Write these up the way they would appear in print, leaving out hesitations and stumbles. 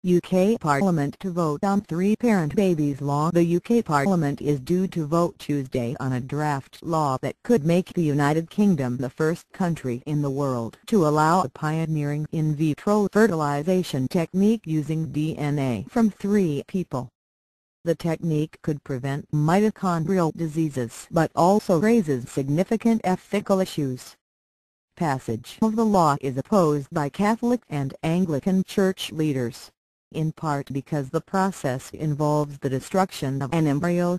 UK Parliament to vote on three-parent babies law. The UK Parliament is due to vote Tuesday on a draft law that could make the United Kingdom the first country in the world to allow a pioneering in vitro fertilization technique using DNA from three people. The technique could prevent mitochondrial diseases but also raises significant ethical issues. Passage of the law is opposed by Catholic and Anglican church leaders, in part because the process involves the destruction of an embryo.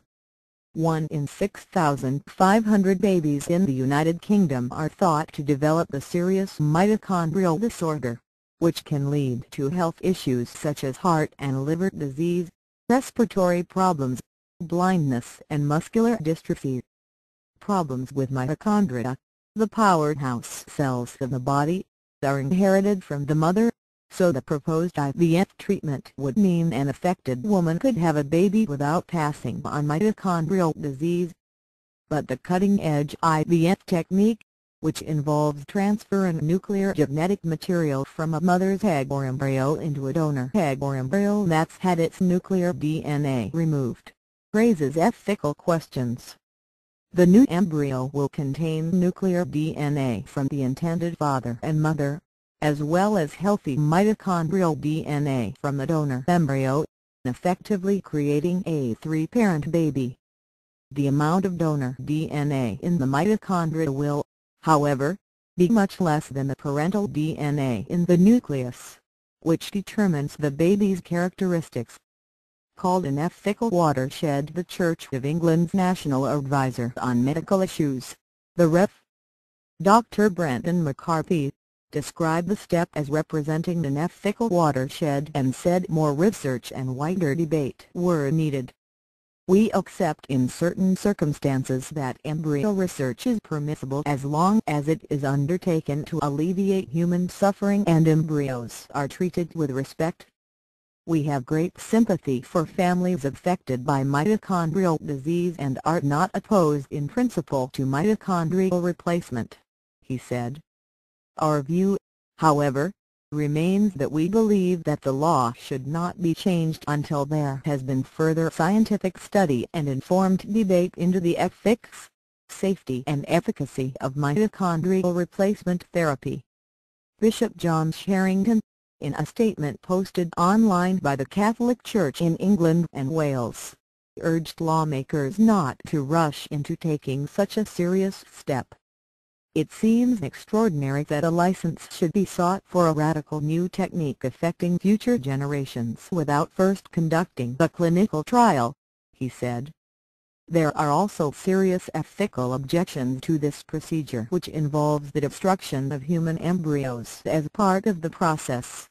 1 in 6,500 babies in the United Kingdom are thought to develop a serious mitochondrial disorder, which can lead to health issues such as heart and liver disease, respiratory problems, blindness and muscular dystrophy. Problems with mitochondria, the powerhouse cells of the body, are inherited from the mother, so the proposed IVF treatment would mean an affected woman could have a baby without passing on mitochondrial disease. But the cutting-edge IVF technique, which involves transferring nuclear genetic material from a mother's egg or embryo into a donor egg or embryo that's had its nuclear DNA removed, raises ethical questions. The new embryo will contain nuclear DNA from the intended father and mother, as well as healthy mitochondrial DNA from the donor embryo, effectively creating a three-parent baby. The amount of donor DNA in the mitochondria will, however, be much less than the parental DNA in the nucleus, which determines the baby's characteristics. Called an ethical watershed, the Church of England's National Advisor on Medical Issues, the Rev. Dr. Brendan McCarthy, described the step as representing an ethical watershed and said more research and wider debate were needed. We accept in certain circumstances that embryo research is permissible as long as it is undertaken to alleviate human suffering and embryos are treated with respect. We have great sympathy for families affected by mitochondrial disease and are not opposed in principle to mitochondrial replacement, he said. Our view, however, remains that we believe that the law should not be changed until there has been further scientific study and informed debate into the ethics, safety and efficacy of mitochondrial replacement therapy. Bishop John Sherrington, in a statement posted online by the Catholic Church in England and Wales, urged lawmakers not to rush into taking such a serious step. It seems extraordinary that a license should be sought for a radical new technique affecting future generations without first conducting a clinical trial, he said. There are also serious ethical objections to this procedure, which involves the destruction of human embryos as part of the process.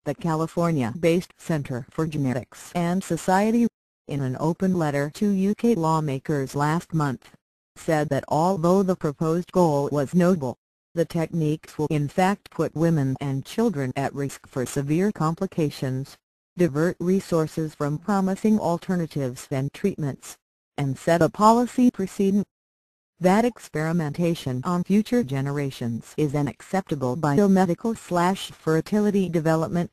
The California-based Center for Genetics and Society, in an open letter to UK lawmakers last month, said that although the proposed goal was noble, the techniques will in fact put women and children at risk for severe complications, divert resources from promising alternatives and treatments, and set a policy precedent. That experimentation on future generations is unacceptable biomedical/fertility development,